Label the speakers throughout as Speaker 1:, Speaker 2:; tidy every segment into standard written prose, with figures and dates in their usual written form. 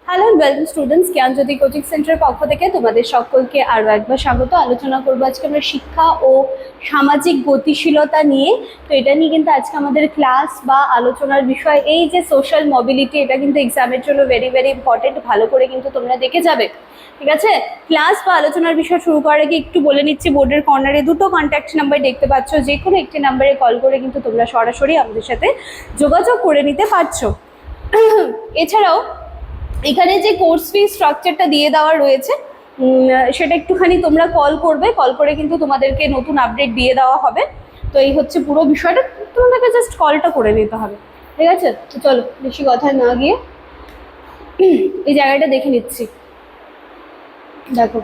Speaker 1: Hello and welcome students, Gyanjyoti coaching সেন্টারের পক্ষ থেকে তোমাদের সকলকে আরও একবার স্বাগত। আলোচনা করবো আজকে আমরা শিক্ষা ও সামাজিক গতিশীলতা নিয়ে। তো এটা নিয়ে কিন্তু আজকে আমাদের ক্লাস বা আলোচনার বিষয় এই যে সোশ্যাল মোবিলিটি, এটা কিন্তু এক্সামের জন্য ভেরি ভেরি ইম্পর্টেন্ট। ভালো করে কিন্তু তোমরা দেখে যাবে, ঠিক আছে? ক্লাস বা আলোচনার বিষয় শুরু করার আগে একটু বলে নিচ্ছি, বোর্ডের কর্নারে দুটো কন্ট্যাক্ট নাম্বার দেখতে পাচ্ছ, যে কোনো একটি নাম্বারে কল করে কিন্তু তোমরা সরাসরি আমাদের সাথে যোগাযোগ করে নিতে পারছো। এছাড়াও এখানে যে কোর্স ফি স্ট্রাকচারটা দিয়ে দেওয়া রয়েছে সেটা একটুখানি তোমরা কল করবে, কল করে কিন্তু তোমাদেরকে নতুন আপডেট দিয়ে দেওয়া হবে। তো এই হচ্ছে পুরো বিষয়টা, তোমাদেরকে জাস্ট কলটা করে নিতে হবে, ঠিক আছে? তো চলো বেশি কথা না গিয়ে এই জায়গাটা দেখে নিচ্ছি। দেখো,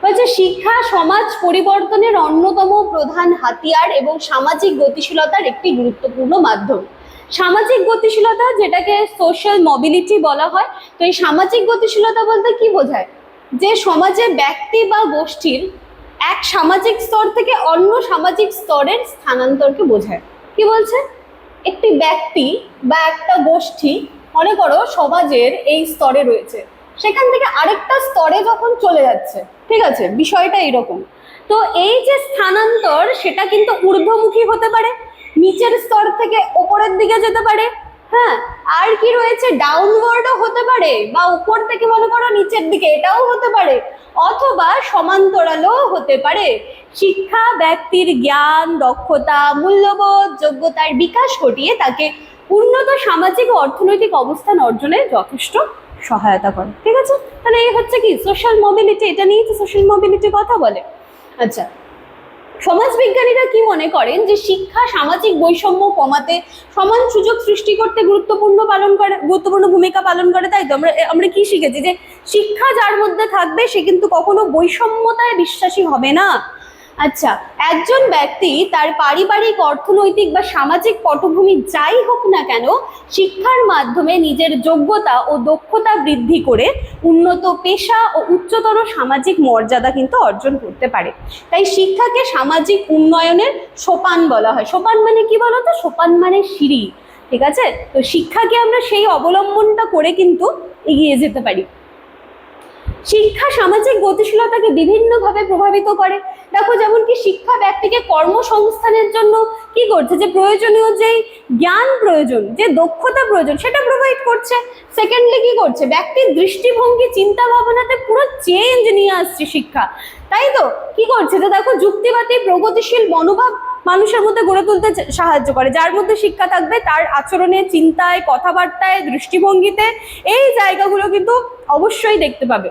Speaker 1: বলছে শিক্ষা সমাজ পরিবর্তনের অন্যতম প্রধান হাতিয়ার এবং সামাজিক গতিশীলতার একটি গুরুত্বপূর্ণ মাধ্যম। সামাজিক গতিশীলতা, যেটাকে সোশ্যাল মোবিলিটি বলা হয়। তো এই সামাজিক গতিশীলতা বলতে কি বোঝায়? যে সমাজে ব্যক্তি বা গোষ্ঠীর এক সামাজিক স্তর থেকে অন্য সামাজিক স্তরের স্থানান্তরকে বোঝায়। কি বলছে? একটি ব্যক্তি বা একটা গোষ্ঠী, মনে করো সমাজের এই স্তরে রয়েছে, সেখান থেকে আরেকটা স্তরে যখন চলে যাচ্ছে, ঠিক আছে, বিষয়টা এরকম। তো এই যে স্থানান্তর, সেটা কিন্তু ঊর্ধ্বমুখী হতে পারে, নিচের স্তর থেকে ওপরের দিকে যেতে পারে, হ্যাঁ। আর কি রয়েছে? ডাউনওয়ার্ডও হতে পারে, বা উপর থেকে মনে করো নিচের দিকে, এটাও হতে পারে, অথবা সমান্তরালও হতে পারে। শিক্ষা ব্যক্তির জ্ঞান, দক্ষতা, মূল্যবোধ, যোগ্যতার বিকাশ ঘটিয়ে তাকে উন্নত সামাজিক ও অর্থনৈতিক অবস্থান অর্জনে যথেষ্ট সহায়তা করে, ঠিক আছে? তাহলে এই হচ্ছে কি সোশ্যাল মোবিলিটি, এটা নিয়ে তো সোশ্যাল মোবিলিটির কথা বলে। আচ্ছা, সমাজবিজ্ঞানীরা কি মনে করেন? যে শিক্ষা সামাজিক বৈষম্য কমাতে, সমান সুযোগ সৃষ্টি করতে গুরুত্বপূর্ণ ভূমিকা পালন করে। তাই তো আমরা কি শিখেছি? যে শিক্ষা যার মধ্যে থাকবে সে কিন্তু কখনো বৈষম্যতায় বিশ্বাসী হবে না। আচ্ছা, একজন ব্যক্তি তার পারিবারিক, অর্থনৈতিক বা সামাজিক পটভূমি যাই হোক না কেন, শিক্ষার মাধ্যমে নিজের যোগ্যতা ও দক্ষতা বৃদ্ধি করে উন্নত পেশা ও উচ্চতর সামাজিক মর্যাদা কিন্তু অর্জন করতে পারে। তাই শিক্ষাকে সামাজিক উন্নয়নের সোপান বলা হয়। সোপান মানে কি বলো তো? সোপান মানে সিঁড়ি, ঠিক আছে? তো শিক্ষাকে আমরা সেই অবলম্বনটা করে কিন্তু এগিয়ে যেতে পারি। শিক্ষা সামাজিক গতিশীলতাকে বিভিন্নভাবে প্রভাবিত করে। দেখো, যেমন কি শিক্ষা ব্যক্তিকে কর্মসংস্থানের জন্য কি করছে? যে প্রয়োজনীয় যেই জ্ঞান প্রয়োজন, যে দক্ষতা প্রয়োজন, সেটা প্রোভাইড করছে। সেকেন্ডলি কি করছে? ব্যক্তির দৃষ্টিভঙ্গি, চিন্তা ভাবনাতে পুরো চেঞ্জ নিয়ে আসছে শিক্ষা, তাই তো? কি করছে? যে দেখো, যুক্তিবাদী প্রগতিশীল মনোভাব মানুষের মধ্যে গড়ে তুলতে সাহায্য করে। যার মধ্যে শিক্ষা থাকবে, তার আচরণে, চিন্তায়, কথাবার্তায়, দৃষ্টিভঙ্গিতে এই জায়গাগুলো কিন্তু অবশ্যই দেখতে পাবে।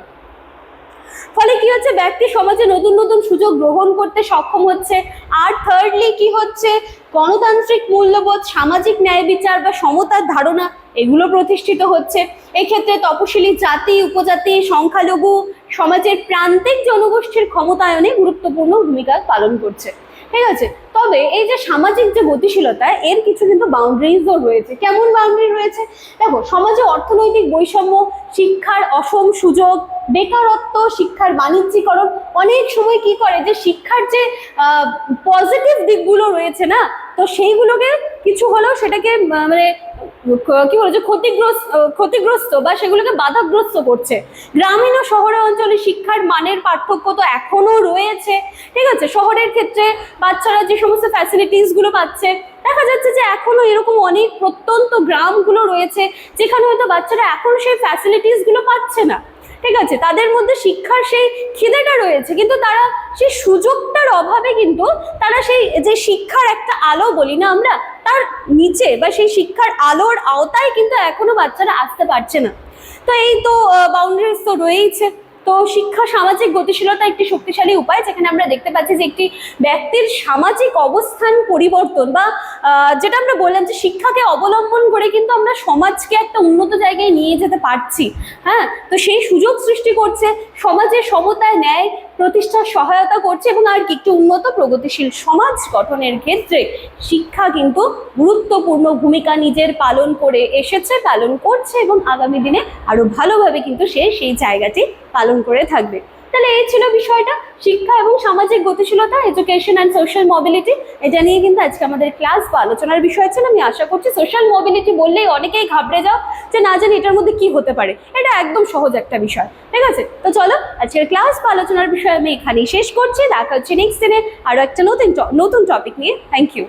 Speaker 1: ফলে কি হচ্ছে? ব্যক্তি সমাজে নতুন নতুন সুযোগ গ্রহণ করতে সক্ষম হচ্ছে। আর থার্ডলি কি হচ্ছে? গণতান্ত্রিক মূল্যবোধ, সামাজিক ন্যায় বিচার বা সমতার ধারণা, এগুলো প্রতিষ্ঠিত হচ্ছে। এক্ষেত্রে তপশিলি জাতি, উপজাতি, সংখ্যালঘু সমাজের প্রান্তিক জনগোষ্ঠীর ক্ষমতায়নে গুরুত্বপূর্ণ ভূমিকা পালন করছে, ঠিক আছে? তবে এই যে সামাজিক যে গতিশীলতা, এর কিছু কিন্তু বাউন্ডারিজও রয়েছে। কেমন বাউন্ডারি রয়েছে? দেখো, সমাজে অর্থনৈতিক বৈষম্য, শিক্ষার অসম সুযোগ, বেকারত্ব, শিক্ষার বাণিজ্যিকরণ অনেক সময় কি করে? যে শিক্ষার যে পজিটিভ দিকগুলো রয়েছে না, তো সেইগুলোকে কিছু হলেও সেটাকে মানে কি বলে, যে ক্ষতিগ্রস্ত বা সেগুলোকে বাধাগ্রস্ত করছে। গ্রামীণ ও শহরে অঞ্চলে শিক্ষার মানের পার্থক্য তো এখনো রয়েছে, ঠিক আছে? শহরের ক্ষেত্রে বাচ্চারা যে সমস্ত ফ্যাসিলিটিস গুলো পাচ্ছে, দেখা যাচ্ছে যে এখনো এরকম অনেক প্রত্যন্ত গ্রামগুলো রয়েছে যেখানে হয়তো বাচ্চারা এখনো সেই ফ্যাসিলিটিস গুলো পাচ্ছে না, ঠিক আছে? তাদের মধ্যে শিক্ষার সেই খিদেটা রয়েছে, কিন্তু তারা সেই সুযোগটার অভাবে কিন্তু তারা সেই যে শিক্ষার একটা আলো বলি না আমরা, তার নিচে বা সেই শিক্ষার আলোর আওতায় কিন্তু এখনো বাচ্চারা আসতে পারছে না। তো এই তো বাউন্ডারিজ তো রয়েইছে। তো শিক্ষা সামাজিক গতিশীলতা একটি শক্তিশালী উপায়, যেখানে আমরা দেখতে পাচ্ছি যে একটি ব্যক্তির সামাজিক অবস্থান পরিবর্তন বা যেটা আমরা বললাম যে শিক্ষাকে অবলম্বন করে কিন্তু আমরা সমাজকে একটা উন্নত জায়গায় নিয়ে যেতে পারছি, হ্যাঁ। তো সেই সুযোগ সৃষ্টি করছে, সমাজের সমতায় ন্যায় প্রতিষ্ঠার সহায়তা করছে, এবং আর কি একটি উন্নত প্রগতিশীল সমাজ গঠনের ক্ষেত্রে শিক্ষা কিন্তু গুরুত্বপূর্ণ ভূমিকা নিজের পালন করে এসেছে, পালন করছে, এবং আগামী দিনে আরো ভালোভাবে কিন্তু সে সেই জায়গাটি পালন করে থাকবে। তাহলে এই ছিল বিষয়টা, শিক্ষা এবং সামাজিক গতিশীলতা, এডুকেশন অ্যান্ড সোশ্যাল মোবিলিটি। এটা নিয়ে কিন্তু আজকে আমাদের ক্লাস বা আলোচনার বিষয় ছিল। আমি আশা করছি সোশ্যাল মোবিলিটি বললেই অনেকেই ঘাবড়ে যাও যে না জানি এটার মধ্যে কি হতে পারে। এটা একদম সহজ একটা বিষয়, ঠিক আছে? তো চলো আজকের ক্লাস বা আলোচনার বিষয় আমি এখানেই শেষ করছি। দেখা হচ্ছে নেক্সট দিনে আরো একটা নতুন টপিক নিয়ে। Thank you.